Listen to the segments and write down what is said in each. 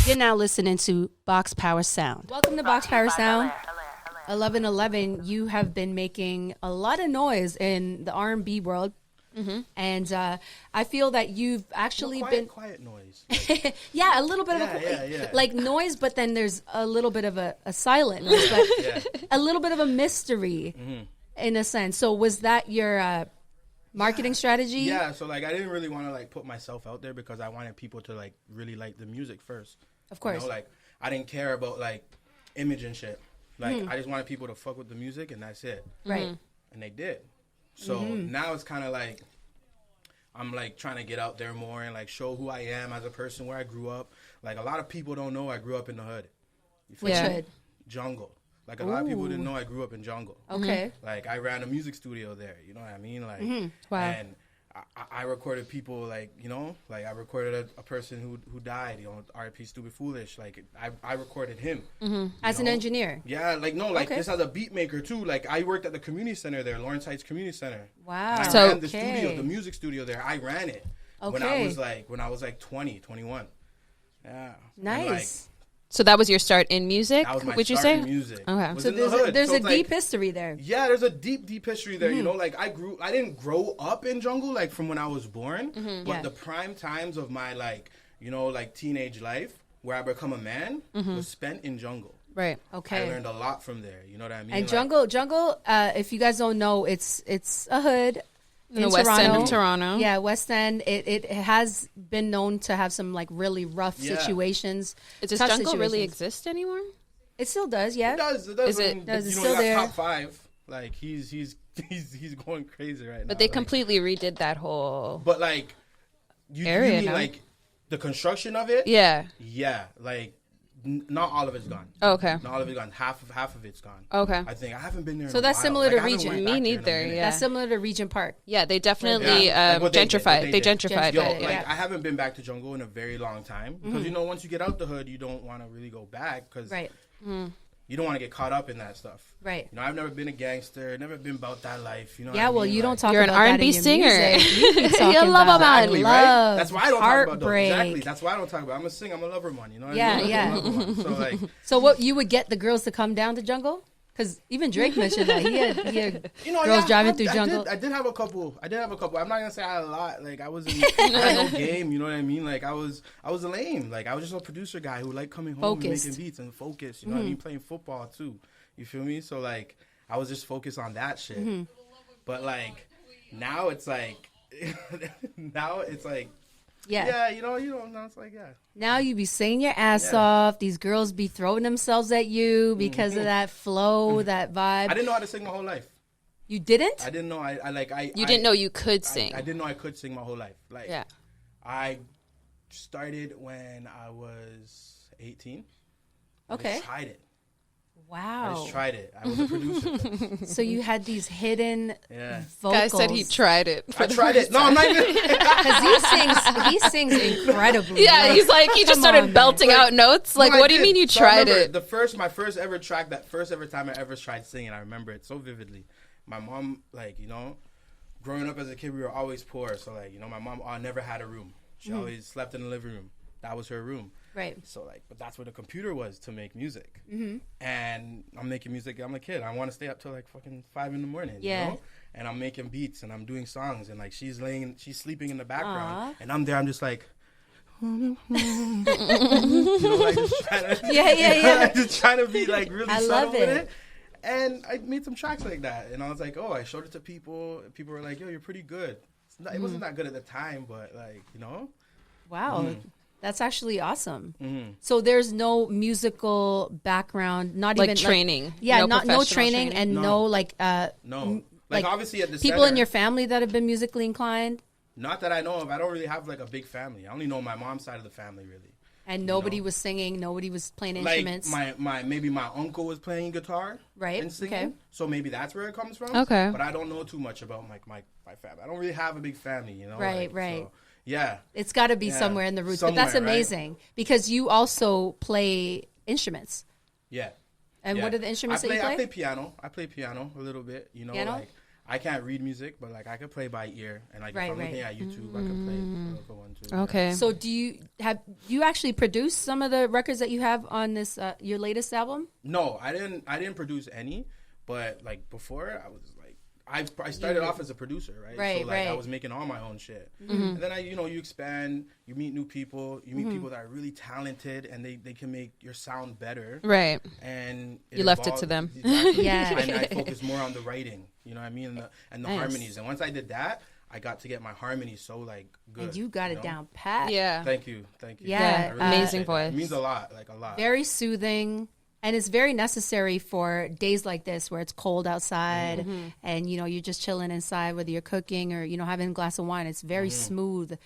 You're now listening to Box Power Sound. Welcome to Box Power Sound. 1111, you have been making a lot of noise in the R&B world. Mm-hmm. And I feel that you've actually been quiet noise. Yeah, a little bit of like noise, but then there's a little bit of a silent noise, but a little bit of a mystery in a sense. So was that your marketing strategy? Yeah, so like I didn't really want to like put myself out there because I wanted people to like really like the music first. Of course. You know, like I didn't care about like image and shit. Like I just wanted people to fuck with the music and that's it. Right. And they did. So now it's kind of like I'm like trying to get out there more and like show who I am as a person, where I grew up. Like a lot of people don't know I grew up in the hood. Which hood? Jungle. Like a lot of people didn't know I grew up in Jungle. Okay. Like I ran a music studio there. You know what I mean? Like, Wow. And I recorded people like, you know, like I recorded a person who died, you know, R.I.P. Stupid Foolish. Like I recorded him. As an engineer? Yeah, like no, like this as a beat maker too. Like I worked at the community center there, Lawrence Heights Community Center. Wow. And I ran the studio, the music studio there. I ran it when I was like 20, 21. Yeah. Nice. So that was your start in music, That was my would you start say? in music. Okay. Was So in the hood. there's So a it's deep like, history there. Yeah, there's a deep history there. You know, like I didn't grow up in Jungle like from when I was born, but the prime times of my like, you know, like teenage life where I become a man was spent in Jungle. Right. Okay. I learned a lot from there. You know what I mean? And like, Jungle, if you guys don't know, it's a hood In the West End of Toronto. Yeah, West End. It has been known to have some like really rough situations. Does tough Jungle really situations. exist anymore? It still does, yeah. It does. Is it- I mean, does it you know, still he got there? top 5. Like he's going crazy right now. But they like, completely redid that whole But like you area mean now. like the construction of it? Yeah. Yeah, like not all of it's gone. Oh, okay. Not all of it's gone. Half of it's gone. Okay. I think I haven't been there. So in a that's while. similar Like, to I haven't Regent. went Me back there in a neither, minute. yeah. That's similar to Regent Park. Yeah, they definitely Yeah, like what they did, gentrified. what They did. gentrified Yo, it. like Yeah. I haven't been back to Jungle in a very long time because you know once you get out the hood, you don't want to really go back because Right. you don't want to get caught up in that stuff. Right. You know, I've never been a gangster, never been about that life. You know. Yeah, what I well, mean? you don't Like, talk You're an about that R&B in your singer. music. You be talking You love about about Exactly, love, right? That's why I don't talk about those. heartbreak. Exactly. That's why I don't talk about. I'm a singer. I'm a lover one. You know what Yeah, I mean? yeah. I'm a lover one. So like, So what, you would get the girls to come down to Jungle? Because even Drake mentioned that he had you know, girls yeah, driving through Jungle. I did have a couple. I'm not gonna say I had a lot. Like I I had no game. You know what I mean? Like I was lame. Like I was just a producer guy who liked coming home Focused. and making beats and focused. You know what I mean? Playing football too. You feel me? So like I was just focused on that shit. But like now it's like Yeah. you know, now it's like Now you be singing your ass off. These girls be throwing themselves at you because of that flow, that vibe. I didn't know how to sing my whole life. You didn't? I didn't know. You didn't know you could sing. I didn't know I could sing my whole life. Like Yeah. I started when I was 18. Okay. I tried it. I Wow. just tried it. I was a producer. So you had these hidden Yeah. vocals. Guy said he tried it. I tried it. No, I'm not even. Because he sings incredibly. Yeah, Like, he's like, he just come started on, man. belting out notes. Like, No, I what do you did. mean you So I tried remember it? my first ever track, that first ever time I ever tried singing, I remember it so vividly. My mom, like, you know, growing up as a kid, we were always poor. So, like, you know, my mom never had a room. She always slept in the living room. That was her room. Right. So, like, but that's where the computer was to make music. And I'm making music. I'm a kid. I want to stay up till like fucking 5 in the morning. Yeah. You know? And I'm making beats and I'm doing songs. And like she's sleeping in the background. Aw. And I'm there. I'm just like, you know, like just trying to, Yeah. just trying to be like really I subtle love with it. it. And I made some tracks like that. And I was like, oh, I showed it to people. People were like, yo, you're pretty good. It wasn't that good at the time, but like, you know. Wow. That's actually awesome. So there's no musical background, not Like even training. yeah, No no professional training, and No. no like No. Like obviously at the people center, in your family that have been musically inclined, not that I know of. I don't really have like a big family. I only know my mom's side of the family really. and nobody No. was singing, nobody was playing Like instruments. maybe my uncle was playing guitar, Right, and singing. okay. So maybe that's where it comes from. Okay. But I don't know too much about my family. I don't really have a big family, you know. Right, like, right. So, yeah. It's got to be Yeah, somewhere in the roots, but that's somewhere, right? amazing because you also play instruments. Yeah. And Yeah. what are the instruments I that you play? I play piano. I play piano a little bit. You know, Piano? like I can't read music, but like I could play by ear, and like Right, if I'm right. looking at YouTube, I can play for one too. Okay. So do you actually produce some of the records that you have on this your latest album? No, I didn't produce any, but like before I was like I started off as a producer, right? Right, so like I right. was making all my own shit. And then you expand, you meet new people, you meet people that are really talented and they can make your sound better. Right. And You left it to them. Exactly. Yeah. And I focus more on the writing, you know what I mean? And the Nice. harmonies. And once I did that, I got to get my harmonies so like good. And you got it know? down pat. Yeah. Thank you. Yeah, I really amazing appreciate that. voice. It means a lot, like a lot. Very soothing. And it's very necessary for days like this where it's cold outside and, you're just chilling inside, whether you're cooking or, having a glass of wine. It's very smooth,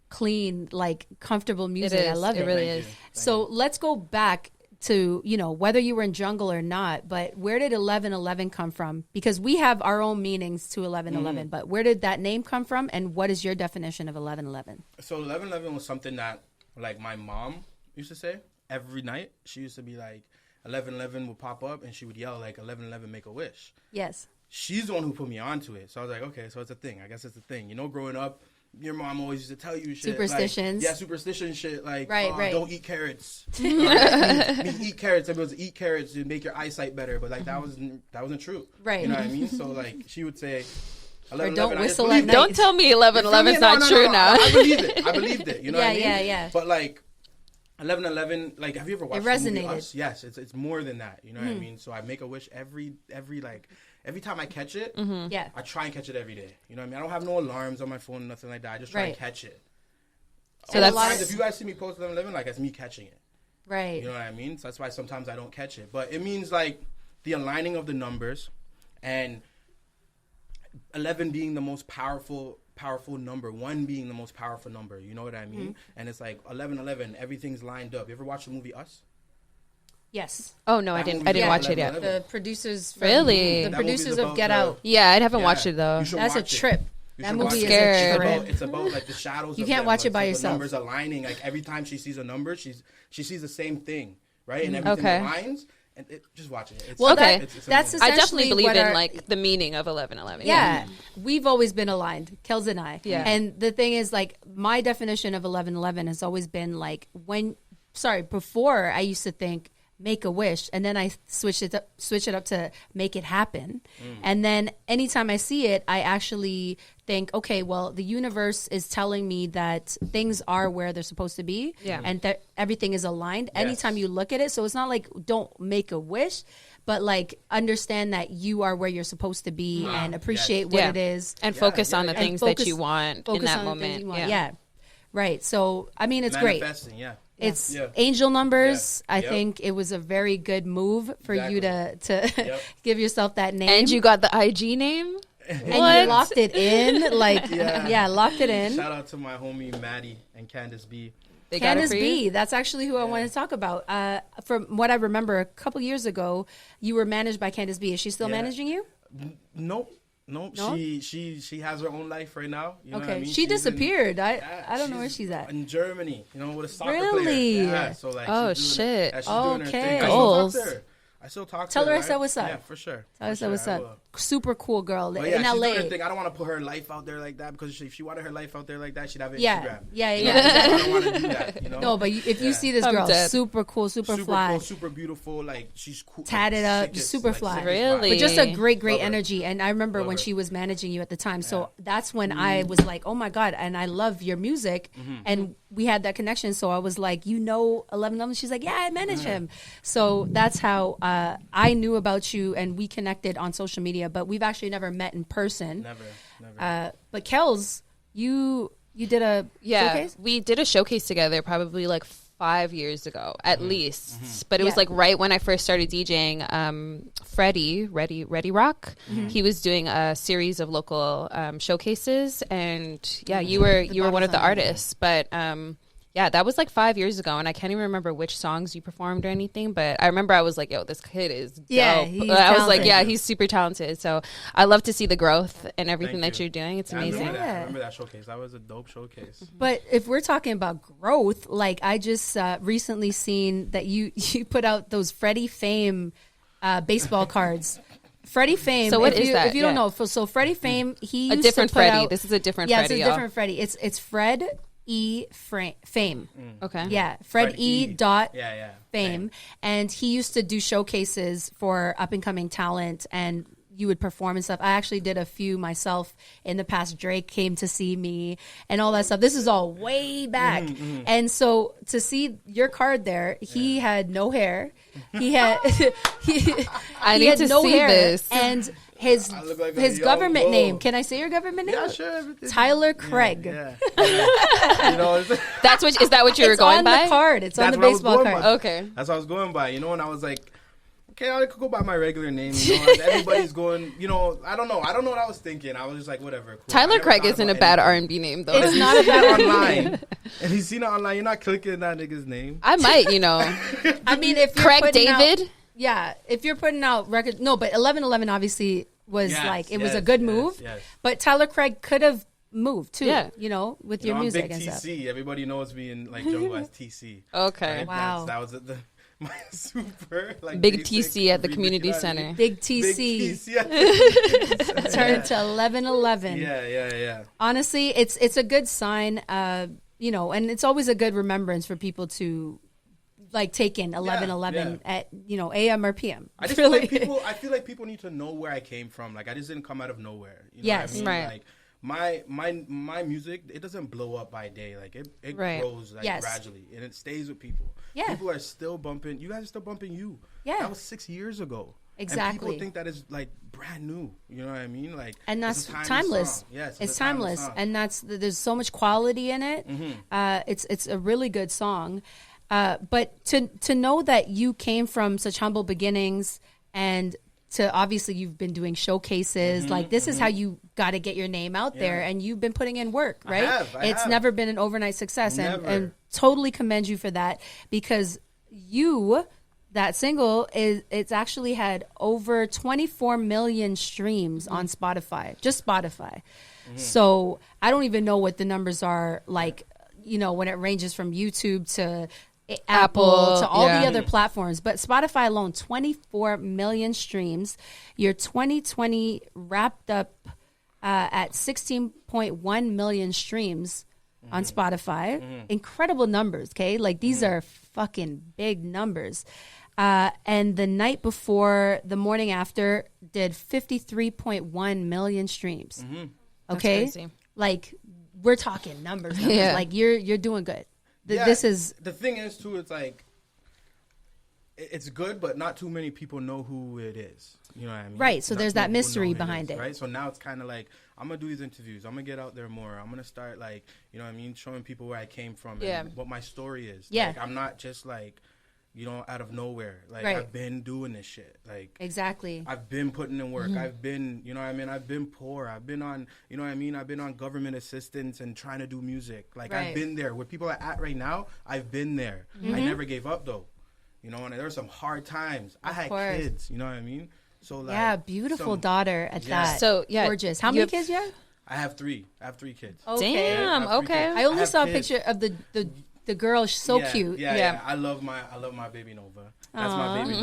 clean, like comfortable music. It is. I love it. It really Thank is. you. So let's go back to, whether you were in jungle or not, but where did 1111 come from? Because we have our own meanings to 1111, but where did that name come from? And what is your definition of 1111? So 1111 was something that like my mom used to say every night. She used to be like, 1111 would pop up and she would yell like 1111 make a wish. Yes. She's the one who put me onto it. So I was like, okay, so it's a thing. I guess it's a thing. Growing up, your mom always used to tell you shit. Superstitions. Like, superstition shit. Like, Right. don't eat carrots. Eat carrots. Everybody was eat carrots to make your eyesight better. But like that wasn't true. Right. You know what I mean? So like she would say, Or don't 11, I just whistle believed at it. night. Don't tell me 1111 is No, not no, true no. now. I believed it. You know what I mean? Yeah. But like 1111, like have you ever watched the movie resonated. Us? Yes, it's more than that. You know what I mean? So I make a wish every time I catch it. Yeah. I try and catch it every day. You know what I mean? I don't have no alarms on my phone, nothing like that. I just try and Right. catch it. So All the that's- times, if you guys see me post 1111, like it's me catching it. Right. You know what I mean? So that's why sometimes I don't catch it. But it means like the aligning of the numbers and 11 being the most powerful number, 1 being the most powerful number. You know what I mean? And it's like 1111, everything's lined up. You ever watch the movie Us? Yes. Oh no, I That didn't. movie I didn't is watch it yet. 11. The producers. Really? The That producers movie's of about Get the- Out. Yeah, I haven't Yeah. watched it though. You should That's a watch it. trip. You That should movie watch is it. scared. a trip. It's about like the shadows. You of can't them. watch it by So yourself. The numbers aligning. Like every time she sees a number, she sees the same thing, right? And everything Okay. aligns. And just watch it. It's, Well, Okay. it's that's amazing. I definitely essentially believe what in our- like the meaning of 1111. Yeah, we've always been aligned, Kels and I. Yeah. And the thing is, like, my definition of 1111 has always been like before I used to think make a wish, and then I switch it up to make it happen. And then anytime I see it, I actually think, okay, well, the universe is telling me that things are where they're supposed to be, Yeah. and that everything is aligned. Anytime you look at it, so it's not like don't make a wish, but like understand that you are where you're supposed to be and appreciate what Yeah. it is. And focus on the yeah. things that you want in Focus that on the things moment. you want. Yeah. Right. So, I mean, it's great. Manifesting, yeah. It's Yeah. angel numbers. Yeah. I Yep. think it was a very good move for you to Yep. give yourself that name. And you got the IG name? And What? you locked it in. Like, Yeah. locked it in. Shout out to my homie Maddie and Candace B. They got it Candace for you? B. That's actually who I want to talk about. From what I remember, a couple years ago, you were managed by Candace B. Is she still Yeah. managing you? Nope. No? She has her own life right now. You know what I Okay. mean? She She's in- disappeared. Yeah, I don't know where she's at. In Germany, with a soccer Really? player. Yeah, so like Oh, she's doing, shit. Yeah, she's doing her Okay. thing. I still Goals. talk to her. Tell her I right? said what's up. Yeah, for sure. Tell her For sure, what's I up. will. Super cool girl But in yeah, she's LA. doing her thing. I don't want to put her life out there like that because if she wanted her life out there like that, she'd have it Yeah. Instagram. Yeah. I don't want to do that. No, but if you Yeah. see this I'm girl, dead. super cool, super fly, cool, super beautiful. Like she's cool, tatted like, up, sickest, super like, fly. sickest Really? vibe. but just a great Love her. energy. And I remember Love when her. she was managing you at the time. So that's when I was like, oh my God. And I love your music. Mm-hmm. And we had that connection. So I was like, 1111. She's like, yeah, I manage him. So that's how I knew about you and we connected on social media, but we've actually never met in person. Never. But Kels, you did a showcase? We did a showcase together probably like 5 years ago at least. But it was Yeah. like right when I first started DJing. Freddie, Ready Rock, he was doing a series of local showcases, and you were one of the artists. But yeah, that was like 5 years ago, and I can't even remember which songs you performed or anything, but I remember I was like, yo, this kid is dope. Yeah, he's I was like, talented. yeah, he's super talented. So I love to see the growth and everything Thank that you. you're doing. It's I amazing. remember that. Yeah. I remember that showcase. That was a dope showcase. But if we're talking about growth, like I just recently seen that you put out those Freddie Fame baseball cards Freddie Fame. So what is that? If you don't know, so Freddie Fame, he used a different to put Freddie. out, This is a different yeah, Freddie. it's a different Freddie. It's Fred E. Fame. Okay. Yeah, Fred E. Dot Fame. And he used to do showcases for up and coming talent, and you would perform and stuff. I actually did a few myself in the past. Drake came to see me and all that stuff. This is all way back. And so to see your card there, he had no hair. He had I need to see this. And his like government bull. name. Can I say your government name? Yeah, sure. Tyler Craig. Yeah. You know, Is that what you were It's going on by? the card. It's on That's the what I was baseball going card. by. Okay. That's what I was going by, you know, and I was like, okay, I could go by my regular name. You know, everybody's going, you know, I don't know what I was thinking. I was just like, whatever. Cool. Tyler Craig isn't a bad R&B name, though. It's not a bad online. And he's seen it online. You're not clicking that nigga's name. I might, you know. I mean, if you're Craig putting David? if you're putting out records, no, but 1111 obviously was it was a good move. Yes. But Tyler Craig could have moved too, you know, with your I'm music big and TC. stuff. Everybody knows me in like jungle as TC. Okay. Right? Wow. That was my super like Big basic TC at the remix, community you know what I center. mean? Big Big TC TC at the community turned to 1111. Yeah. Honestly, it's a good sign, you know, and it's always a good remembrance for people to like take in 1111 at, you know, AM or PM. I just feel like people need to know where I came from. Like I just didn't come out of nowhere. You know Yes, what I mean? right. Like my music, it doesn't blow up by day. Like it grows like gradually, and it stays with people. Yeah. People are still bumping. You guys are still bumping you. Yeah. That was 6 years ago. Exactly. And people think that is like brand new. You know what I mean? Like, and it's that's a timeless. song. Yes, it's timeless, and there's so much quality in it. It's a really good song. But to know that you came from such humble beginnings, and to obviously you've been doing showcases, like this is how you got to get your name out there, and you've been putting in work, right? I have. Never been an overnight success, and totally commend you for that, because that single it's actually had over 24 million streams on Spotify, just Spotify. So I don't even know what the numbers are like, you know, when it ranges from YouTube to Apple to all the other platforms, but Spotify alone, 24 million streams. Your 2020 wrapped up at 16.1 million streams on Spotify. Incredible numbers, okay? Like these are fucking big numbers. And the night before, the morning after, did 53.1 million streams. Okay, That's crazy. like we're talking numbers. Like you're doing good. This is the thing is too. It's like it's good, but not too many people know who it is. You know what I mean? Right. So Not there's too many that people mystery know who behind is, it. right? So now it's kind of like I'm gonna do these interviews. I'm gonna get out there more. I'm gonna start like, you know what I mean, showing people where I came from and what my story is. Yeah. Like, I'm not just like, you know, out of nowhere. Like I've been doing this shit. Like exactly. I've been putting in work. I've been, you know what I mean? I've been poor. I've been on, you know what I mean? I've been on government assistance and trying to do music. Like I've been there. Where people are at right now, I've been there. I never gave up though. You know, and there were some hard times. I had kids, you know what I mean? So like beautiful daughter at that. So gorgeous. How many kids you have? I have three. I have 3 kids. Okay. Damn. Okay. I only saw a picture of the girl. She's so cute. Yeah. I love my baby Nova. That's my baby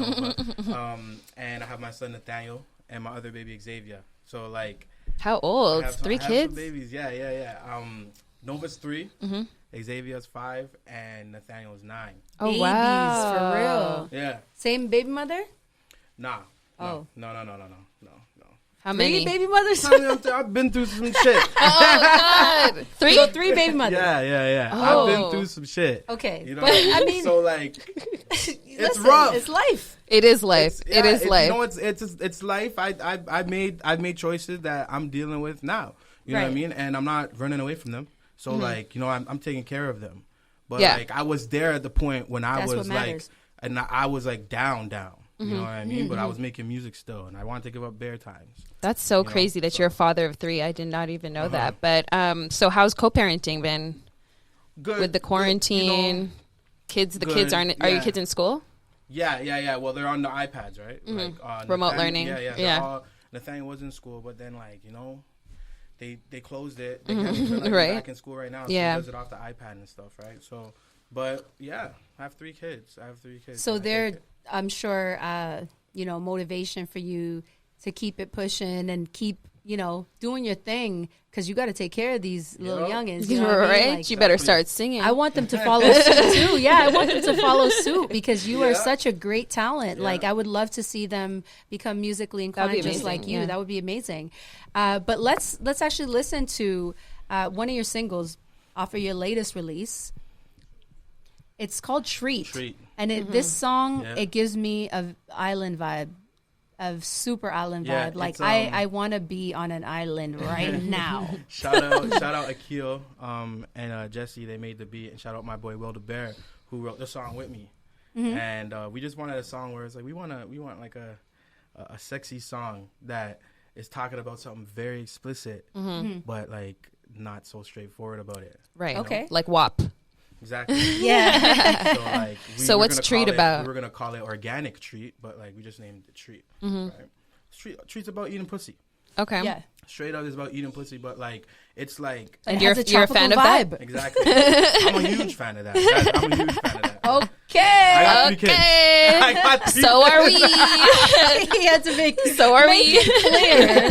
Nova. And I have my son Nathaniel and my other baby Xavier. So like, how old? 3 kids? I have some babies. Yeah. Nova's 3. Xavier's 5, and Nathaniel is 9. Oh, Babies, wow. for real. Yeah. Same baby mother? Nah. Oh. No. How 3 many? baby mothers? I've been through some shit. Oh, God. 3? So 3 baby mothers. Yeah. Oh. I've been through some shit. Okay. You know But what I mean? I mean, So like, it's rough. It's life. It is life. It is life. You know, it's life. I've made choices that I'm dealing with now. You know what I mean? And I'm not running away from them. So like, you know, I'm taking care of them. But like, I was there at the point when I was like, and I was like down. You know what I mean? But I was making music still, and I wanted to give up bare times. That's so crazy that you're a father of 3. I did not even know that. But so how's co-parenting been? Good. With the quarantine, you know, kids. The good, kids aren't. Are your yeah. kids in school? Yeah. Well, they're on the iPads, right? Like Remote learning. Yeah. Nathaniel was in school, but then like, you know, they closed it. They like, Right. back in school right now. So Yeah. he does it off the iPad and stuff, right? So, but yeah, I have 3 kids. So they're, I'm sure, you know, motivation for you to keep it pushing and keep, doing your thing, because you got to take care of these little youngins. You know what I mean? Like, you better start singing. I want them to follow suit too. Yeah, I want them to follow suit because you are such a great talent. Yeah. Like, I would love to see them become musically inclined just like you. Yeah. That would be amazing. But let's actually listen to one of your singles off of your latest release. It's called Treat. And this song, it gives me an island vibe. Of super island vibe. Like, I want to be on an island right now. Shout out Akil and Jesse. They made the beat. And shout out my boy Will the Bear, who wrote the song with me. And we just wanted a song where it's like we want like a sexy song that is talking about something very explicit, but like not so straightforward about it. Right. Okay. Like WAP. Exactly. Yeah. So like, so what's Treat about? We were gonna call it Organic Treat, but like we just named it Treat. Right? Treat's about eating pussy. Okay. Yeah. Straight up is about eating pussy, but like it's like. And you're a fan of that? Exactly. I'm a huge fan of that. I'm a huge fan of that. Okay. I got 3 kids. I got 3 so are we. He had to make we. Clear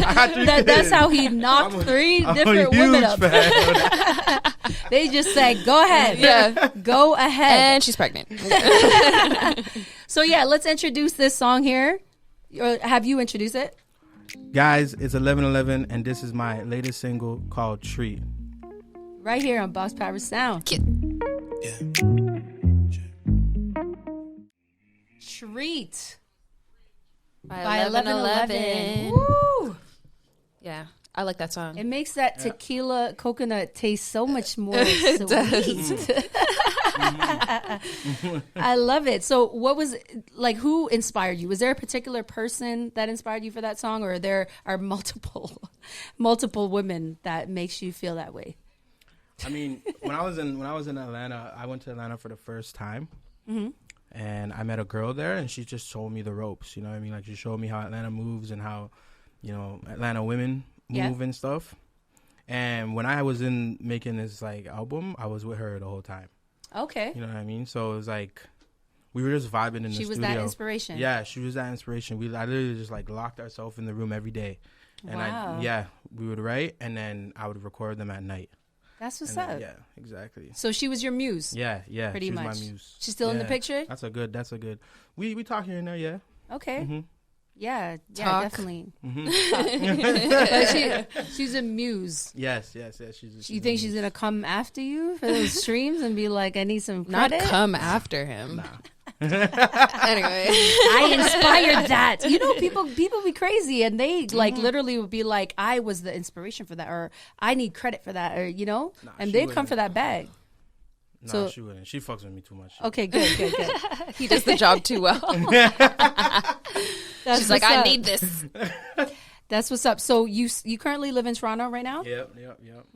I got 3 kids. That's how he knocked 3 different women up. They just said, "Go ahead, go ahead," and she's pregnant. So let's introduce this song here. Or have you introduced it? Guys, it's 11:11, and this is my latest single called Treat. Right here on Box Power Sound. Treat by 11:11. Woo! Yeah, I like that song. It makes that tequila coconut taste so much more sweet. I love it. So what was, like, who inspired you? Was there a particular person that inspired you for that song, or there are multiple women that makes you feel that way? I mean, when I was in Atlanta, I went to Atlanta for the first time. And I met a girl there, and she just showed me the ropes. You know what I mean? Like, she showed me how Atlanta moves and how, Atlanta women move and stuff. And when I was making this like album, I was with her the whole time. Okay. You know what I mean? So it was like we were just vibing in the studio. She was that inspiration. Yeah, she was that inspiration. I literally just like locked ourselves in the room every day. And we would write, and then I would record them at night. That's what's up. Yeah, exactly. So she was your muse. Yeah. Pretty much. My muse. She's still in the picture? That's a good. We talk here and there, yeah. Okay. Yeah, definitely. But she's a muse. Yes. You think she's gonna come after you for those streams and be like, "I need some credit"? Not come after him. Nah. Anyway, I inspired that. People be crazy, and they like literally would be like, "I was the inspiration for that," or "I need credit for that," or and they'd come for that bag. No, So, she wouldn't. She fucks with me too much. Okay, good. He does the job too well. She's like, I need this. That's what's up. So you currently live in Toronto right now? Yep.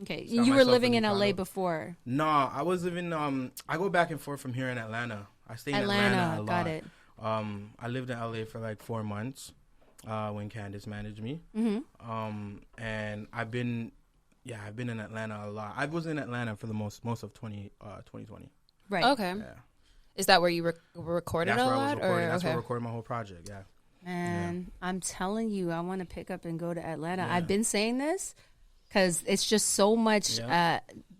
Okay, you were living in LA before? No, I was living. I go back and forth from here in Atlanta. I stay in Atlanta a lot. Got it. I lived in LA for like 4 months when Candace managed me. And I've been in Atlanta a lot. I was in Atlanta for the most of 2020. Right. Okay. Yeah. Is that where you recorded a lot? That's where I was recording. That's where I recorded my whole project, yeah. And I'm telling you, I want to pick up and go to Atlanta. I've been saying this because it's just so much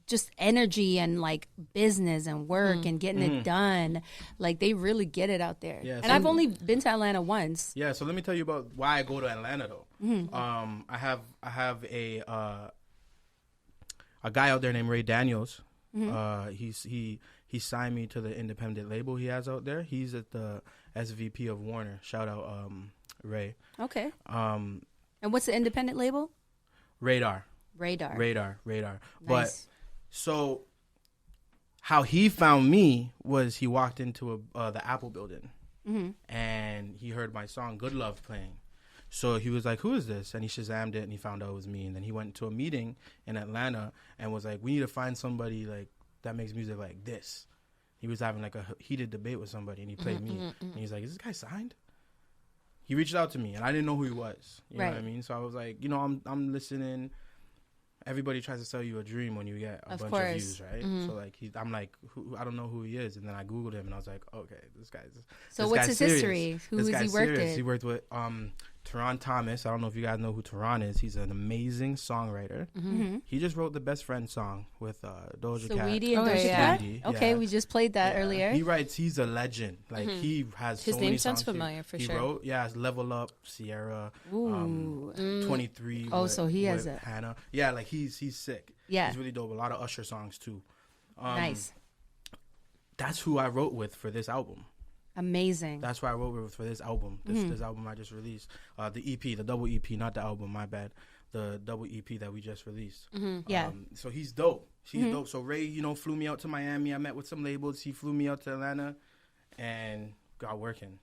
just energy and like business and work and getting it done. Like, they really get it out there. Yeah, and I've only been to Atlanta once. Yeah, so let me tell you about why I go to Atlanta though. I have a guy out there named Ray Daniels. He signed me to the independent label he has out there. He's at the SVP of Warner. Shout out Ray. Okay. And what's the independent label? Radar. Nice. But so how he found me was he walked into the Apple building and he heard my song Good Love playing. So he was like, "Who is this?" And he Shazammed it and he found out it was me. And then he went to a meeting in Atlanta and was like, "We need to find somebody like that makes music like this." He was having like a heated debate with somebody and he played me. And he's like, "Is this guy signed?" He reached out to me and I didn't know who he was. You know what I mean? So I was like, I'm listening. Everybody tries to sell you a dream when you get a bunch of views, right? So like I'm like, I don't know who he is, and then I googled him and I was like, okay, this guy's. So what's his history? Who has he worked with? He worked with Teron Thomas. I don't know if you guys know who Teron is. He's an amazing songwriter. He just wrote the Best Friend song with Doja Cat. Saweetie and Doja Cat? Saweetie, Okay, we just played that earlier. He's a legend. Like, he has His so name many sounds songs. familiar, for he sure. wrote, Level Up, Sierra, 23. Oh, with, so he has with it. Hannah. Yeah, like, he's sick. Yeah. He's really dope. A lot of Usher songs, too. Nice. That's who I wrote with for this album. Amazing. That's why I wrote with for this album. This album I just released. The EP, the double EP, not the album, my bad. The double EP that we just released. Yeah. So he's dope. She's dope. So Ray, flew me out to Miami. I met with some labels. He flew me out to Atlanta and got working.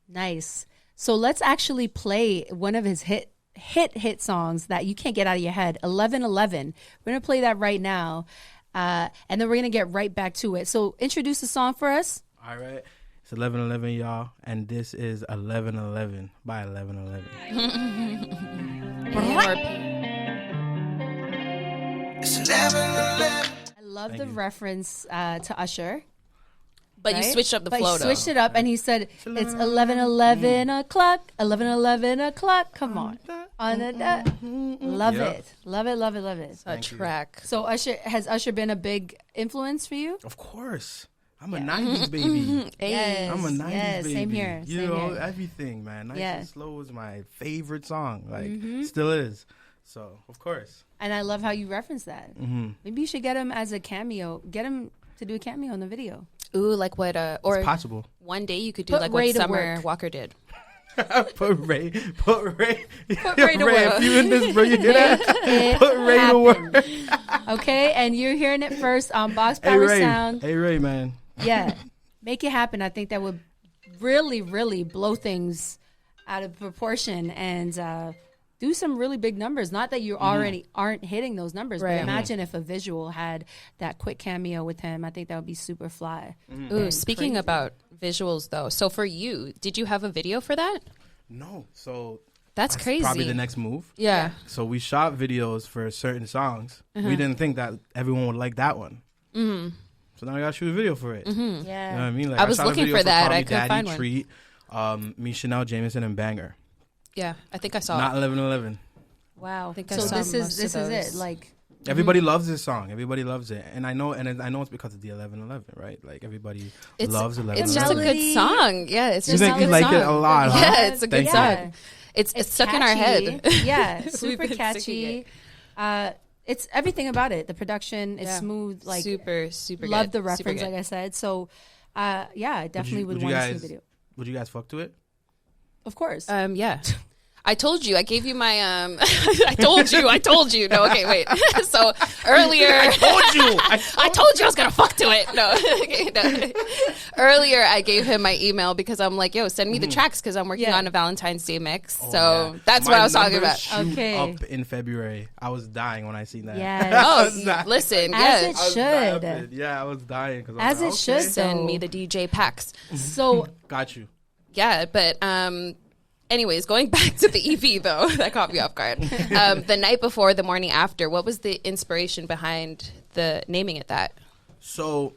Nice. So let's actually play one of his hit songs that you can't get out of your head, 1111. We're going to play that right now. And then we're going to get right back to it. So introduce the song for us. All right. It's 1111, y'all. And this is 1111 by 1111. It's 11:11. I love the reference to Usher. But right? you switched up the But flow, he though. switched it up, and he said, it's 11:11 o'clock, 11:11 o'clock. Come on. On the dot. Love Yep. it. Love it, love it, love it. A track. So has Usher been a big influence for you? Of course. I'm a 90s baby. Yes. I'm a 90s baby. Same here. You know, everything, man. Nice and Slow is my favorite song. Like, still is. So, of course. And I love how you reference that. Maybe you should get him as a cameo. Get him to do a cameo in the video. Ooh, like what? Or It's possible. one day you could do Put like Ray what to Summer work. Walker did. Put Ray. Ray to Ray, work. if you in this, bro, you hear that? Put Ray to work. Okay, and you're hearing it first on Box Hey, Power Ray. Sound. Hey, Ray, man. Yeah, make it happen. I think that would really, really blow things out of proportion and do some really big numbers. Not that you already aren't hitting those numbers, Right. but imagine if a visual had that quick cameo with him. I think that would be super fly. Ooh, speaking about visuals, though. So for you, did you have a video for that? No. So, That's crazy. probably the next move. Yeah. So, we shot videos for certain songs. We didn't think that everyone would like that one. So, now I got to shoot a video for it. Yeah. You know what I mean? Like, I was shot a looking video for that. Call Me I couldn't Daddy, find one. Treat, me, Chanel, Jameson, and Banger. Yeah, I think I saw Not it. 1111. Wow. think I So saw this most is of it. those. Like, Everybody loves this song. Everybody loves it, and I know it's because of the 1111, right? Like everybody loves 1111. It's just a Melody. good song. Yeah, it's You just think a you good like song. it a lot, huh? Yeah, it's a good Thank you. song. It's stuck in our catchy. head. Yeah, We've super been singing catchy. It's everything about it. The production is smooth. Like super love good. the Super reference, good. like I said. So, I definitely would want to see the video. Would you guys fuck to it? Of course. Yeah. I told you. I gave you my. I told you. No, okay, wait. So earlier, I Told you. I told you I was gonna fuck to it. No. Okay, no. Earlier, I gave him my email because I'm like, yo, send me the tracks because I'm working on a Valentine's Day mix. Oh, yeah. That's My what I was talking numbers about. shoot Okay. up in February. I was dying when I seen that. Yes. Oh, As listen, As yes. it I was should. laughing. Yeah, I was dying because As it should. Send So- me the DJ packs. So, Got you. Yeah, but anyways, going back to the EP though, that caught me off guard. The night before, the morning after, what was the inspiration behind the naming it that? So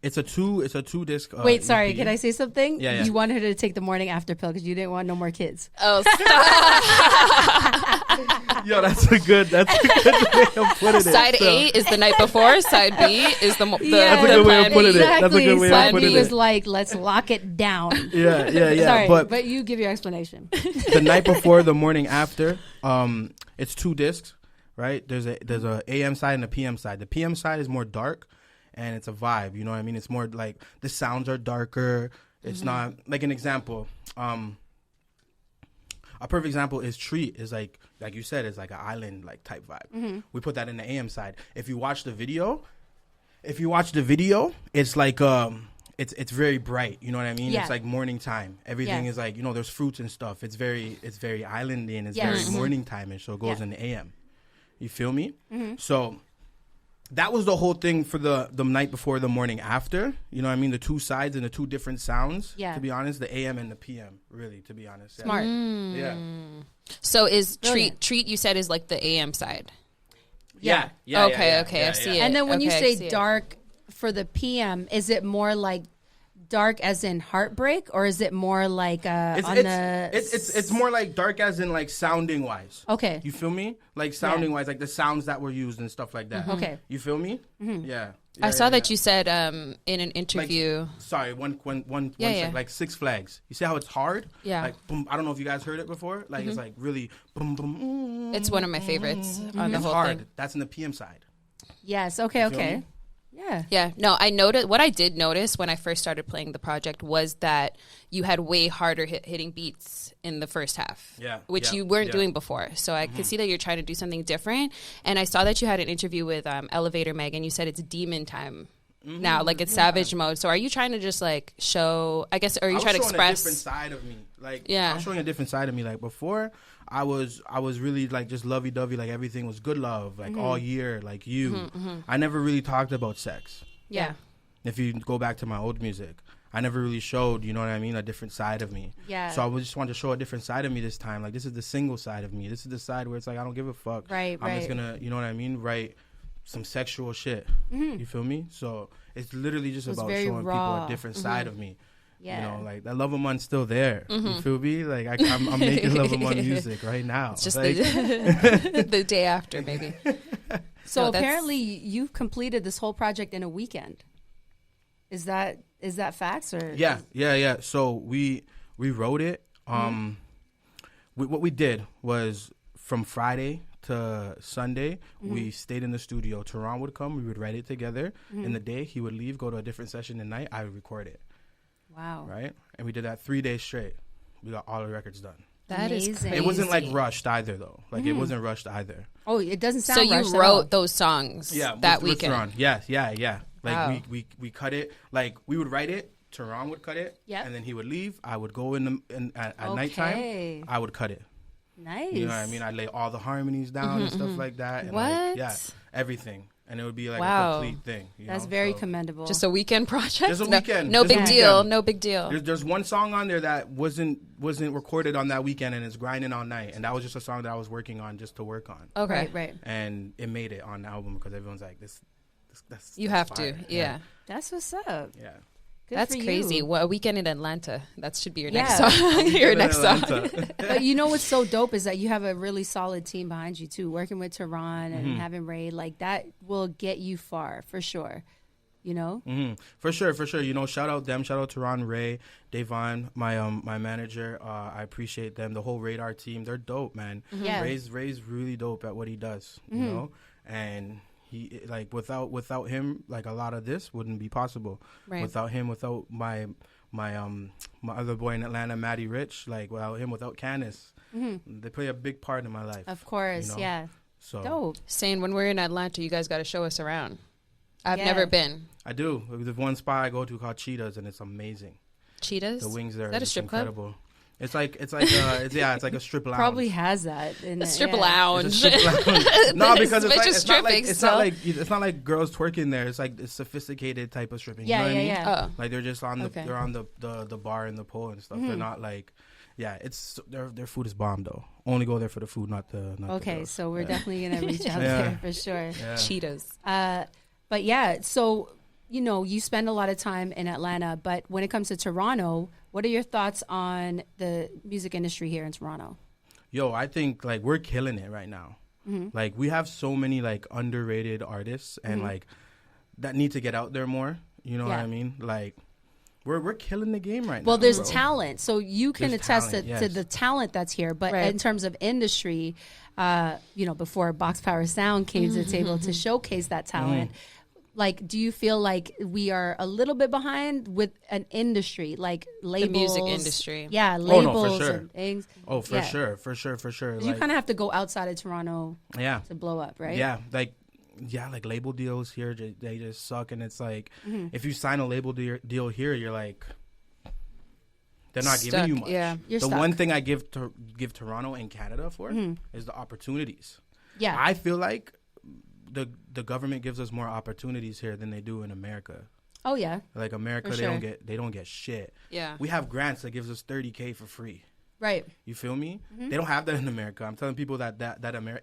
it's a two disc. wait, sorry. EP. Can I say something? Yeah. You wanted her to take the morning after pill because you didn't want no more kids. Oh, Yo, that's a good way of putting it. side So, A is the night before. Side B is the That's a good way of plan putting B. it. That's a Exactly. good way of Side putting B was it. like, let's lock it down. Yeah. Sorry, But but you give your explanation. the night before, the morning after, it's two discs, right? There's a AM side and a PM side. The PM side is more dark, and it's a vibe. You know what I mean? It's more like the sounds are darker. It's not like an example. A perfect example is Treat. Is like you said, it's like an island like type vibe. We put that in the AM side. If you watch the video, it's like it's very bright. You know what I mean? Yeah. It's like morning time. Everything Yeah. is like, there's fruits and stuff. It's very islandy and it's Yes. very morning time, and so it goes Yeah. in the AM. You feel me? So that was the whole thing for the night before, the morning after. You know what I mean? The two sides and the two different sounds. Yeah. To be honest, the AM and the PM. Really, to be honest. Yeah. Smart. Yeah. So is Brilliant. treat you said is like the AM side. Yeah. Okay, I see it. And then when you Okay, I see say it. dark for the PM, is it more like dark as in heartbreak, or is it more like it's more like dark as in like sounding wise. Okay. You feel me? Like sounding wise, like the sounds that were used and stuff like that. Mm-hmm. Okay. You feel me? Mm-hmm. Yeah. I saw that you said in an interview. Like, sorry, one second, like Six Flags. You see how it's hard? Yeah. Like boom. I don't know if you guys heard it before. Like it's like really boom boom. It's one of my favorites on the It's whole hard. thing. That's in the PM side. Yes. Okay. feel Okay. me? Yeah. Yeah, no, I noticed. What I did notice when I first started playing the project was that you had way harder hitting beats in the first half, which you weren't doing before. So I could see that you're trying to do something different. And I saw that you had an interview with Elevator Meg, and you said it's demon time now, like it's savage mode. So are you trying to just like show? I guess, or are you trying to express a different side of me? Like, yeah, I'm showing a different side of me. Like before, I was really like just lovey dovey. Like everything was good love. Like all year, like you. I never really talked about sex. Yeah. If you go back to my old music, I never really showed, you know what I mean, a different side of me. Yeah. So I just wanted to show a different side of me this time. Like this is the single side of me. This is the side where it's like I don't give a fuck. Right. I'm just gonna, you know what I mean, write some sexual shit. You feel me? So it's literally just about showing raw. people a different side of me. Yeah. You know, like that Love Amon's still there. You feel me? Like I'm making Love Amon music right now. It's just like, the day after, maybe. So apparently you've completed this whole project in a weekend. Is that facts or? Yeah. So we wrote it. What we did was from Friday to Sunday, we stayed in the studio. Tehran would come, we would write it together. In the day, he would leave, go to a different session. At night, I would record it. Wow. Right? And we did that 3 days straight. We got all the records done. That is Amazing. crazy. It wasn't like rushed either, though. Like it wasn't rushed either. Oh, it doesn't sound so you rushed at all. wrote those songs that with weekend. Tehran. Yeah. Like Wow. we cut it. Like we would write it. Tehran would cut it. Yep. And then he would leave. I would go at nighttime. I would cut it. Nice. You know what I mean? I'd lay all the harmonies down and stuff like that. And What? Like, everything. And it would be like Wow. a complete thing. That's very commendable. Just a weekend project. Just a weekend. No Just a big weekend. deal. No big deal. There's one song on there that wasn't recorded on that weekend, and it's Grinding All Night. And that was just a song that I was working on just to work on. Okay. Right. And it made it on the album because everyone's like, that's You have fire. to. Yeah. That's what's up. Yeah. Good That's for crazy. you. Well, a weekend in Atlanta. That should be your Yeah. next song. Your next song. But you know what's so dope is that you have a really solid team behind you too. Working with Tehran and having Ray, like that will get you far for sure. You know? For sure. You know, shout out them. Shout out Tehran, Ray, Davon, my manager. I appreciate them. The whole Radar team. They're dope, man. Yeah. Ray's really dope at what he does. You know, and he like without him, like a lot of this wouldn't be possible. Right. Without him, without my other boy in Atlanta, Matty Rich, like without him, without Canis, they play a big part in my life. Of course, you know? yeah. So Dope. Saying when we're in Atlanta, you guys got to show us around. I've Yeah. never been. I do. There's one spot I go to called Cheetahs, and it's amazing. Cheetahs? The wings there Is that a just strip incredible. club? It's like it's like a strip lounge. Probably has that. In A it, strip yeah. lounge. It's a strip lounge. No, because Bitch is stripping it's still. not like girls twerking there. It's like a sophisticated type of stripping. Yeah, you know what I mean? yeah. Oh. Like they're just on the Okay. they're on the bar and the pole and stuff. They're not like it's their food is bomb though. Only go there for the food, not the Okay, girls. so we're definitely gonna reach out Yeah. there for sure. Yeah. Cheetahs. But yeah, so you know, you spend a lot of time in Atlanta, but when it comes to Toronto, what are your thoughts on the music industry here in Toronto? Yo, I think like we're killing it right now. Like we have so many like underrated artists and like that need to get out there more. You know what Yeah. I mean? Like we're killing the game right now. Well, there's bro. talent, so you can There's attest talent, to yes. the talent that's here. But Right. in terms of industry, you know, before Box Power Sound came to the table to showcase that talent, like, do you feel like we are a little bit behind with an industry like labels, music industry? Yeah, no, for labels sure. and things. Oh, for Yeah. sure, for sure. 'Cause Like, you kind of have to go outside of Toronto yeah, to blow up, right? yeah, like label deals here, they just suck, and it's like if you sign a label deal here, you're like they're not Stuck, giving you much. yeah. You're the stuck. one thing I give Toronto and Canada for is the opportunities. Yeah. I feel like the government gives us more opportunities here than they do in America. Oh yeah. Like America, For they sure. don't get shit. Yeah. We have grants that gives us $30K for free. Right. You feel me? They don't have that in America. I'm telling people that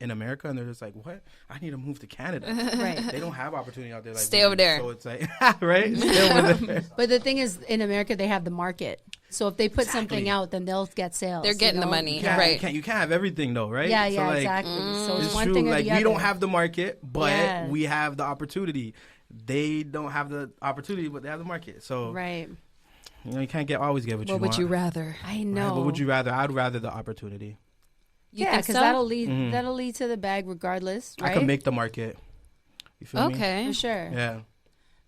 in America, and they're just like, what? I need to move to Canada. Right. They don't have opportunity out there. Like Stay over there. So it's like, right? Stay over there. But the thing is, in America, they have the market. So if they put something out, then they'll get sales. They're getting the money, right? You can't have everything though, right? Yeah, so like, exactly. So it's one true. thing or Like the other. we don't have the market, but we have the opportunity. They don't have the opportunity, but they have the market. So right. You know, you can't always get what you want. What would you rather? I know. Right, what would you rather? I'd rather the opportunity. Yeah, because that'll lead to the bag regardless, right? I can make the market. You feel me? Okay. For sure. Yeah.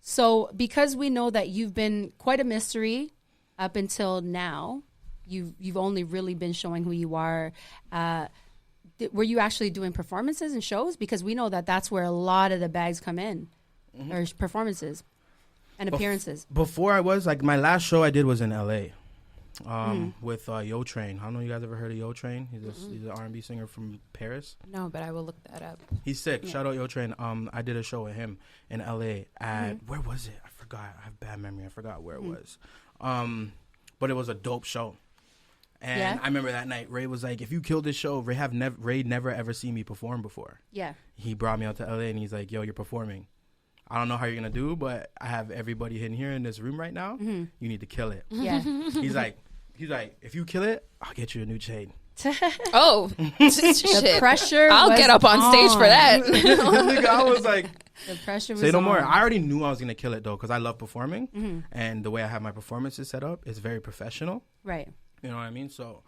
So because we know that you've been quite a mystery up until now, you've only really been showing who you are. Were you actually doing performances and shows? Because we know that that's where a lot of the bags come in, or performances and appearances. Before I was like, my last show I did was in LA with Yo Train. I don't know, you guys ever heard of Yo Train? He's an R&B singer from Paris. No, but I will look that up. He's sick. Yeah. Shout out Yo Train. I did a show with him in LA at where was it? I forgot. I have bad memory. I forgot where it was. But it was a dope show. And I remember that night, Ray was like, if you kill this show, Ray never ever seen me perform before. Yeah. He brought me out to LA and he's like, yo, you're performing. I don't know how you're going to do, but I have everybody in here in this room right now. You need to kill it. Yeah. He's like, if you kill it, I'll get you a new chain. Oh, the pressure. I'll get up on stage for that. I was like, the pressure was say no more. I already knew I was going to kill it though, because I love performing. And the way I have my performances set up is very professional. Right. You know what I mean? So,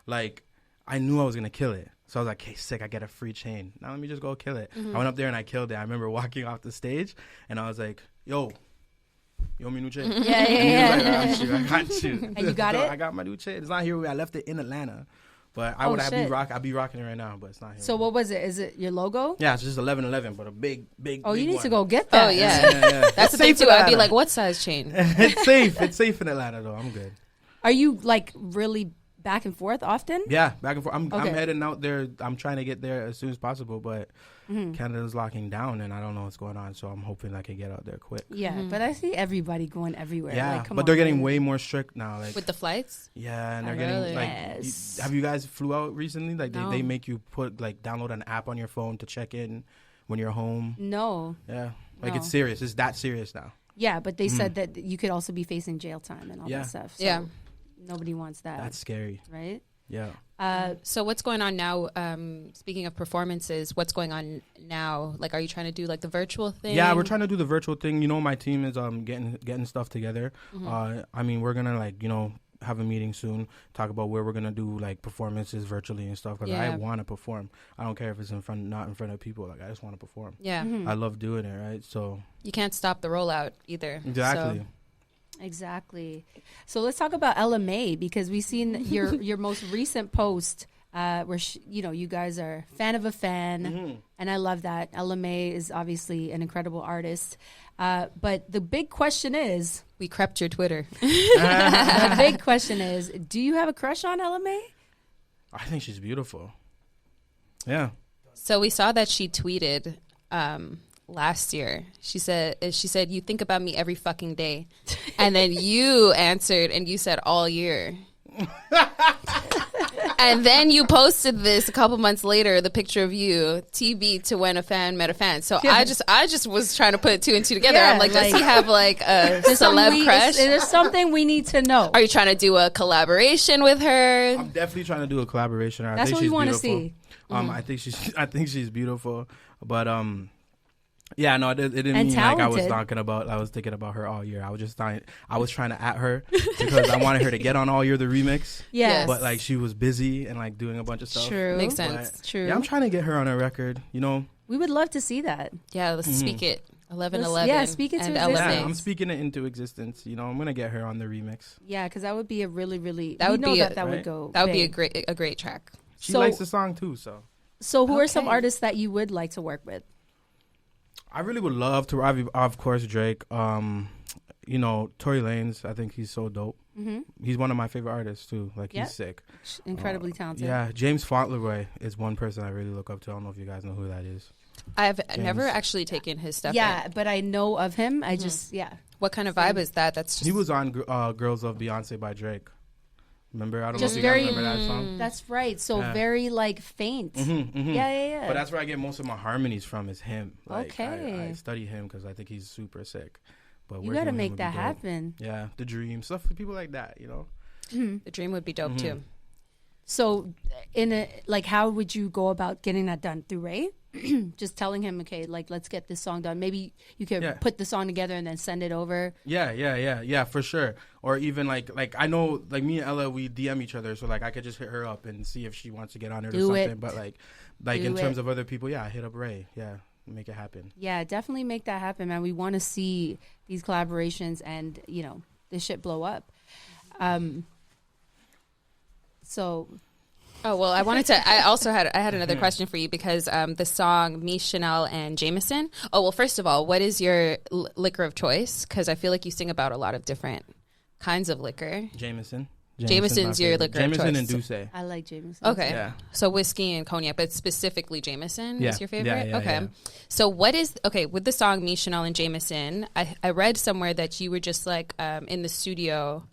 like, I knew I was going to kill it. So I was like, hey, sick, I get a free chain. Now let me just go kill it. I went up there and I killed it. I remember walking off the stage and I was like, yo, you owe me a new chain? Yeah. Like, I got you. And you got it? I got my new chain. It's not here. I left it in Atlanta. But I'd be rocking it right now, but it's not here. So what was it? Is it your logo? Yeah, it's just 1111, but a big Oh, you need one. to go get that. Oh, yeah. That's the thing, too. I'd be like, what size chain? It's safe. It's safe in Atlanta, though. I'm good. Are you, like, really back and forth often? Yeah, back and forth. I'm heading out there. I'm trying to get there as soon as possible, but Canada's locking down, and I don't know what's going on, so I'm hoping I can get out there quick. Yeah, but I see everybody going everywhere. Yeah, like, but they're getting way more strict now. Like with the flights? Yeah, and they're getting, like, have you guys flew out recently? Like, they make you download an app on your phone to check in when you're home? No. Yeah, like, it's serious. It's that serious now. Yeah, but they said that you could also be facing jail time and all that stuff. So nobody wants that. That's scary. Right? Yeah. So what's going on now? Speaking of performances, what's going on now? Like, are you trying to do like the virtual thing? Yeah, we're trying to do the virtual thing. You know, my team is getting stuff together. I mean, we're gonna have a meeting soon, talk about where we're gonna do like performances virtually and stuff. Because I want to perform. I don't care if it's not in front of people. Like, I just want to perform. Yeah, I love doing it. Right, so you can't stop the rollout either. Exactly. So. Exactly. So let's talk about Ella May, because we've seen your most recent post where you guys are fan of a fan, and I love that. Ella May is obviously an incredible artist, but the big question is, we crept your Twitter. The big question is, do you have a crush on Ella May? I think she's beautiful. Yeah. So we saw that she tweeted last year. She said, you think about me every fucking day. And then you answered and you said all year. And then you posted this a couple months later, the picture of you, TB, to when a fan met a fan. So I just was trying to put two and two together. I'm like, does he have like a celeb crush? There's something we need to know. Are you trying to do a collaboration with her? I'm definitely trying to do a collaboration. That's what we want to see. I think she's beautiful, but yeah, no, it didn't and mean talented. like I was thinking about her all year. I was trying to at her because I wanted her to get on All Year the remix. Yes. But like she was busy and like doing a bunch of stuff. True. Makes sense. But, True. Yeah, I'm trying to get her on a record, you know. We would love to see that. Yeah, let's speak it. 11-11. Yeah, speak it to existence. Yeah, I'm speaking it into existence. You know, I'm gonna get her on the remix. Yeah, because that would be a really, really that would be a great track. She likes the song too, so. So who are some artists that you would like to work with? I really would love to, of course, Drake. Tory Lanez, I think he's so dope. He's one of my favorite artists, too. Like, he's sick. Incredibly talented. Yeah, James Fauntleroy is one person I really look up to. I don't know if you guys know who that is. I've never actually taken his stuff. Yeah, but I know of him. I just, What kind of vibe is that? That's just... He was on Girls Love Beyonce by Drake. Remember? I don't Just know if you very- guys remember that song. That's right. So Yeah. very like faint. Yeah. But that's where I get most of my harmonies from is him. Like, Okay. I study him because I think he's super sick. But You working got to with him make would be that dope. happen. Yeah, the dream stuff for people like that, you know. The dream would be dope too. So, how would you go about getting that done through Ray? Just telling him, okay, like let's get this song done. Maybe you could put the song together and then send it over. Yeah, for sure. Or even like I know like me and Ella, we DM each other, so like I could just hit her up and see if she wants to get on it or something. But like in terms of other people, I hit up Ray. Yeah, make it happen. Yeah, definitely make that happen, man. We want to see these collaborations and this shit blow up. So. Oh, well, I had another question for you because the song Me, Chanel, and Jameson. Oh, well, first of all, what is your liquor of choice? Because I feel like you sing about a lot of different kinds of liquor. Jameson. Jameson's your liquor of choice. Jameson and Douce. I like Jameson. Okay. Yeah. So whiskey and cognac, but specifically Jameson is your favorite? Yeah, okay. yeah. So with the song Me, Chanel, and Jameson, I read somewhere that you were just like in the studio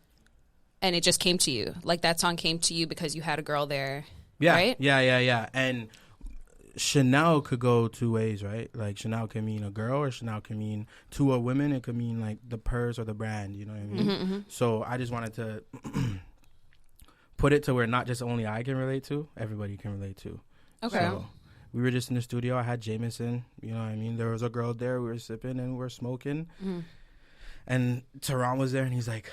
and it just came to you. Like that song came to you because you had a girl there, right? Yeah. And Chanel could go two ways, right? Like Chanel can mean a girl or Chanel can mean to a woman. It could mean like the purse or the brand, you know what I mean? So I just wanted to put it to where not just only I can relate to, everybody can relate to. Okay. So we were just in the studio. I had Jameson, you know what I mean? There was a girl there. We were sipping and we were smoking. And Tehran was there and he's like,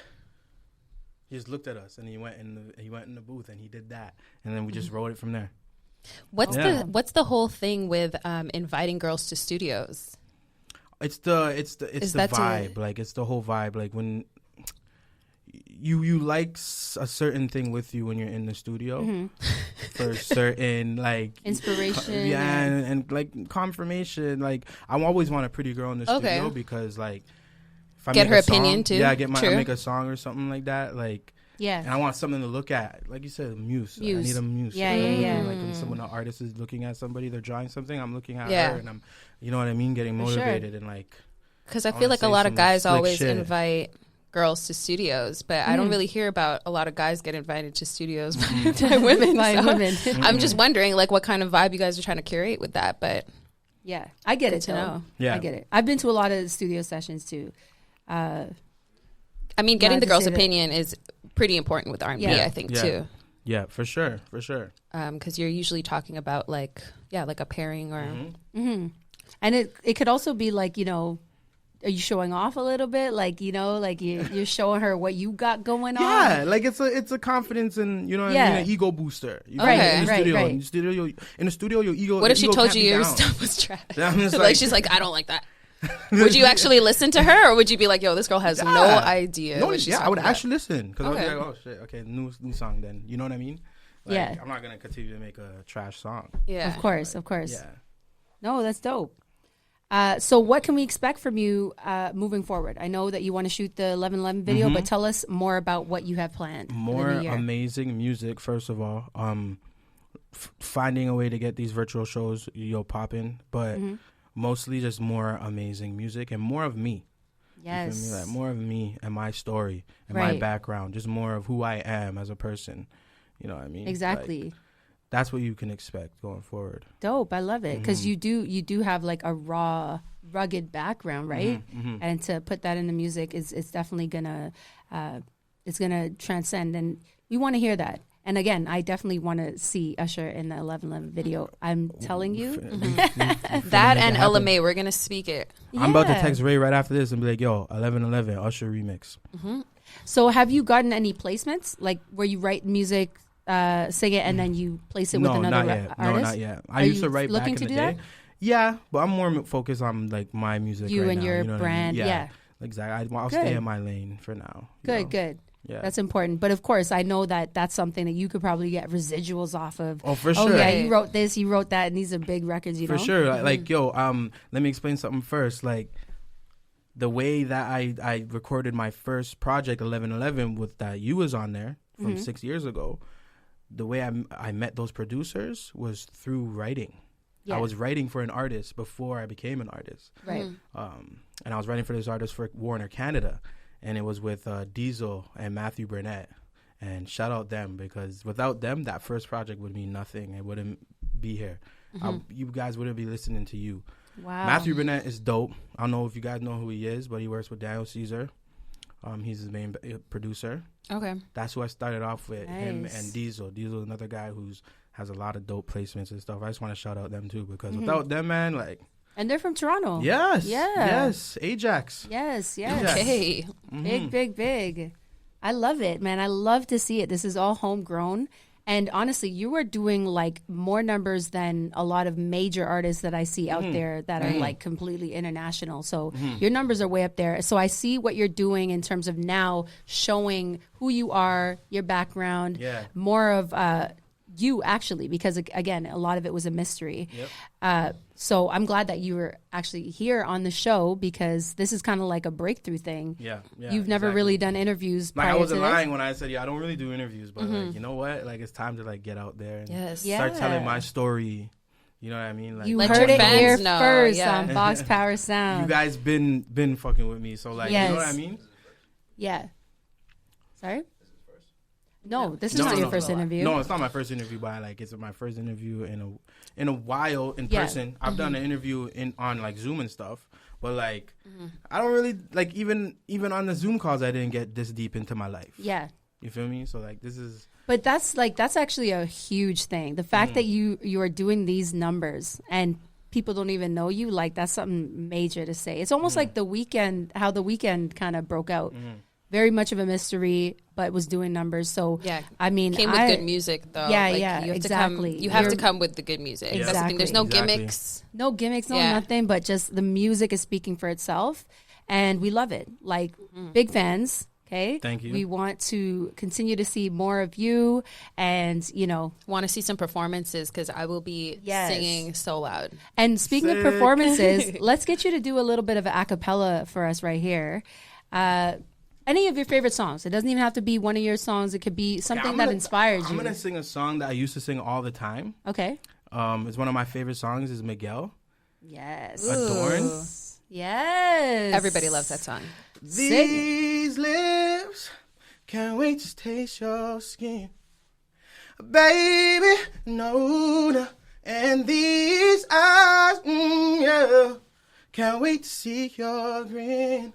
he just looked at us and he went in the booth and he did that. And then we just wrote it from there. What's the whole thing with inviting girls to studios? It's the vibe. Like it's the whole vibe. Like when you like a certain thing with you when you're in the studio for certain like inspiration. And like confirmation. Like I always want a pretty girl in the studio because like if I get make her a song, opinion too. Yeah, I make a song or something like that. Like and I want something to look at. Like you said, a muse. I need a muse. Yeah. Like when someone, an artist is looking at somebody, they're drawing something, I'm looking at her and I'm, you know what I mean, getting motivated and like. Because I feel like a lot of guys always invite girls to studios, but I don't really hear about a lot of guys get invited to studios by women. I'm just wondering like what kind of vibe you guys are trying to curate with that, but. Yeah, I get it to know. Yeah. I get it. I've been to a lot of studio sessions too. I mean, getting the girl's opinion is pretty important with R&B, I think, too. Yeah, for sure. Because you're usually talking about, like a pairing or... And it could also be like, are you showing off a little bit? Like, like you're showing her what you got going on? Yeah, like it's a confidence and, you know what I mean, an ego booster. In the studio, your ego... What if she told you your stuff was trash? Like, she's like, I don't like that. Would you actually listen to her, or would you be like, "Yo, this girl has no idea"? I would actually listen because I would be like, "Oh shit, okay, new song." Then you know what I mean? Like, I'm not gonna continue to make a trash song. Yeah, of course. Yeah. No, that's dope. So, what can we expect from you moving forward? I know that you want to shoot the 11/11 video, but tell us more about what you have planned. More amazing music, first of all. Finding a way to get these virtual shows popping, but. Mostly just more amazing music and more of me. Yes. You feel me? Like more of me and my story and my background. Just more of who I am as a person. You know what I mean? Exactly. Like, that's what you can expect going forward. Dope. I love it. Because you do have like a raw, rugged background, right? And to put that in the music it's definitely gonna transcend, and we want to hear that. And again, I definitely want to see Usher in the 11/11 video. I'm telling you. That and Ella May, we're going to speak it. I'm about to text Ray right after this and be like, yo, 11/11, Usher remix. So have you gotten any placements? Like where you write music, sing it, and then you place it with another artist? No, not yet. I used to write back in the day. That? Yeah, but I'm more focused on like my music you right and now, your you know brand. I mean? Yeah. Exactly. I'll stay in my lane for now. Good. Yeah. That's important. But of course, I know that that's something that you could probably get residuals off of. Oh, for sure. Oh, yeah, you wrote this, you wrote that, and these are big records, you know? For sure. Like, yo, let me explain something first. Like, the way that I recorded my first project, 11/11, with that you was on there from 6 years ago, the way I met those producers was through writing. Yeah. I was writing for an artist before I became an artist. Right. And I was writing for this artist for Warner Canada. And it was with Diesel and Matthew Burnett. And shout out them, because without them, that first project would mean nothing. It wouldn't be here. You guys wouldn't be listening to you. Wow. Matthew Burnett is dope. I don't know if you guys know who he is, but he works with Daniel Caesar. He's his main producer. Okay. That's who I started off with, him Nice. and Diesel. Diesel is another guy who's has a lot of dope placements and stuff. I just want to shout out them too, because without them, man, like... And they're from Toronto. Yes. Yeah. Yes. Ajax. Yes. Okay. Big. I love it, man. I love to see it. This is all homegrown. And honestly, you are doing like more numbers than a lot of major artists that I see out there that are like completely international. So your numbers are way up there. So I see what you're doing in terms of now showing who you are, your background, more of you actually, because again, a lot of it was a mystery. So I'm glad that you were actually here on the show, because this is kind of like a breakthrough thing. You've never really done interviews. Like, I prior wasn't to this. lying when I said, I don't really do interviews, but like, you know what? Like, it's time to like get out there and Yes. start telling my story. You know what I mean? Like, You Let heard your it here fans know, first yeah. on Box Power Sound. you guys been fucking with me, so like, you know what I mean? Yeah. Sorry? No, this is not your first interview. No, it's not my first interview, but like, it's my first interview in a while in person. I've done an interview on like Zoom and stuff, but like, I don't really like even on the Zoom calls, I didn't get this deep into my life. Yeah. You feel me? So like, this is. But that's actually a huge thing. The fact that you are doing these numbers and people don't even know you, like, that's something major to say. It's almost like The Weeknd, how The Weeknd kind of broke out. Very much of a mystery, but was doing numbers. So I mean, came with good music though. Yeah, like, yeah, you have exactly. You have to come with the good music. Exactly. That's the thing. There's no gimmicks. No gimmicks, no nothing, but just the music is speaking for itself, and we love it. Like big fans. Okay. Thank you. We want to continue to see more of you, and Want to see some performances, because I will be singing so loud. And speaking of performances, let's get you to do a little bit of a cappella for us right here. Any of your favorite songs. It doesn't even have to be one of your songs. It could be something that inspired you. I'm gonna sing a song that I used to sing all the time. Okay. It's one of my favorite songs. Is Miguel. Yes. Adorn. Yes. Everybody loves that song. These lips can't wait to taste your skin, baby. No. And these eyes, can't wait to see your grin.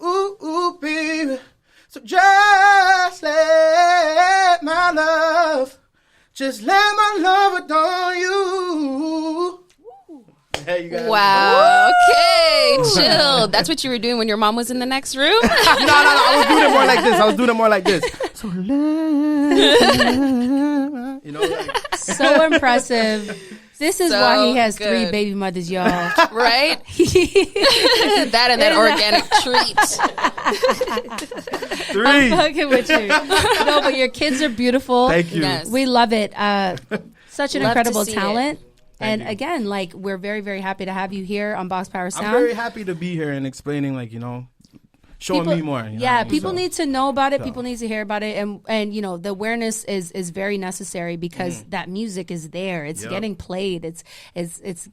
Ooh, baby. So just let my love adorn you. Hey, you guys. Wow. Okay, chill. That's what you were doing when your mom was in the next room? No. I was doing it more like this. So like, so impressive. This is why he has good. 3 baby mothers, y'all. Right? That and that organic treat. 3. I'm fucking with you. No, but your kids are beautiful. Thank you. Yes. We love it. Such an Love to incredible see talent. Thank And you. again, like, we're very, very happy to have you here on Box Power Sound. I'm very happy to be here and explaining, like, showing me more. People need to know about it. People need to hear about it, and the awareness is very necessary, because that music is there. It's getting played. It's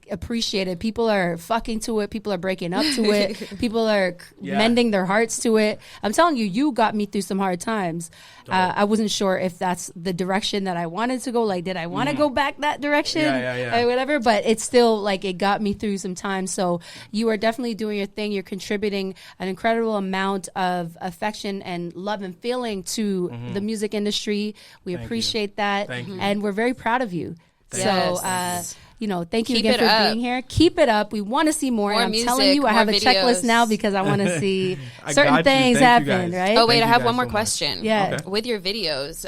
appreciated. People are fucking to it. People are breaking up to it. People are mending their hearts to it. I'm telling you, you got me through some hard times. I wasn't sure if that's the direction that I wanted to go. Like, did I want to go back that direction? Yeah. Or whatever. But it's still like it got me through some time. So you are definitely doing your thing. You're contributing an incredible amount of affection and love and feeling to the music industry. We appreciate that. Thank you. And we're very proud of you. Yes. Thank you Keep again it for up. being here. Keep it up. We want to see more. More And I'm music, telling you, I more have a checklist videos. now, because I want to see I certain got you. things Thank you happen, guys. right? Oh, wait, Thank I you have guys one more so much. question. Yeah. Okay. With your videos,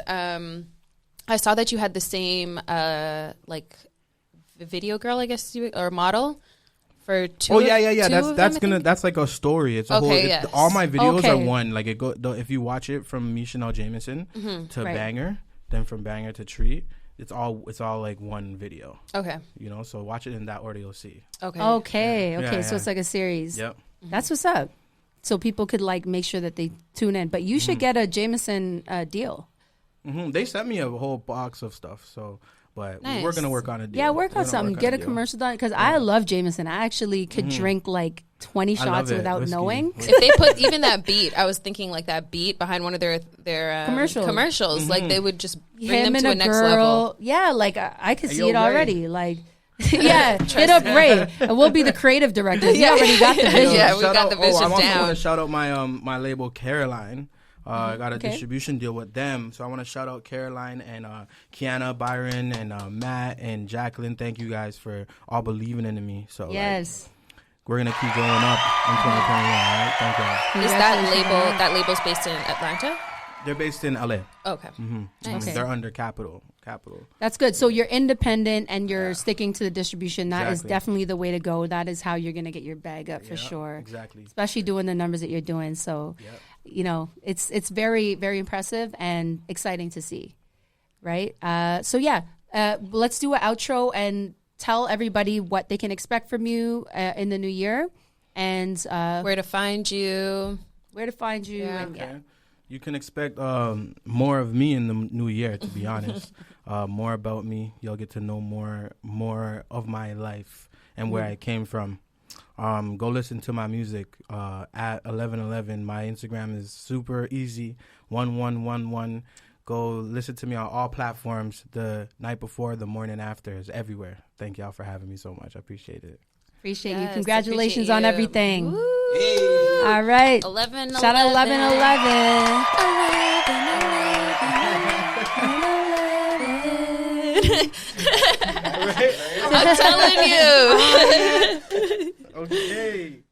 I saw that you had the same, video girl, I guess, or model for 2. Oh yeah. two of That's them, I think? that's like a story. It's a Okay, whole. yes. All my videos Okay. are one. Like, if you watch it from me, Chanel Jameson to Right. Banger, then from Banger to Treat, it's all like one video. Okay. So watch it in that order. You'll see. Okay. Okay. Yeah, So yeah. it's like a series. Yep. That's what's up. So people could make sure that they tune in. But you should get a Jameson deal. They sent me a whole box of stuff. So, But Nice. we're gonna work on a deal. Yeah, work on something. Get a deal. commercial done because I love Jameson. I actually could drink like 20 I love shots it. without Whiskey. knowing. If they put even that beat, I was thinking like that beat behind one of their commercials, like they would just bring Him them and to a a next girl. level. Yeah, like I could Hey, see yo, it Ray. already. Like, yeah, hit up Ray, and we'll be the creative directors. We already got the vision. Yeah, we Shout got out- the vision I'm also down. want to shout out my label Caroline. I got a Okay. distribution deal with them, so I want to shout out Caroline and Kiana, Byron, and Matt and Jacqueline. Thank you guys for all believing in me. So like, Yes. we're gonna keep going up in 2021. All right, thank you. Is that label's based in Atlanta? They're based in LA. Okay. Nice. They're under Capital. That's good. So you're independent and you're sticking to the distribution. That is Exactly. definitely the way to go. That is how you're going to get your bag up for Yeah, sure. exactly. Especially doing the numbers that you're doing. So, Yep. you know, it's very, very impressive and exciting to see. Right? So, yeah, let's do an outro and tell everybody what they can expect from you in the new year and Where to find you? where to find you. Yeah. And, Okay. You can expect more of me in the new year, to be honest. More about me. You'll get to know more of my life and where I came from. Go listen to my music at 1111. My Instagram is super easy, 1111. Go listen to me on all platforms. The night before, the morning after is everywhere. Thank y'all for having me so much. I appreciate it. Appreciate you. Yes, Congratulations appreciate on you. everything. Woo. All right. 11, Shout out 1111. I'm telling you. Okay.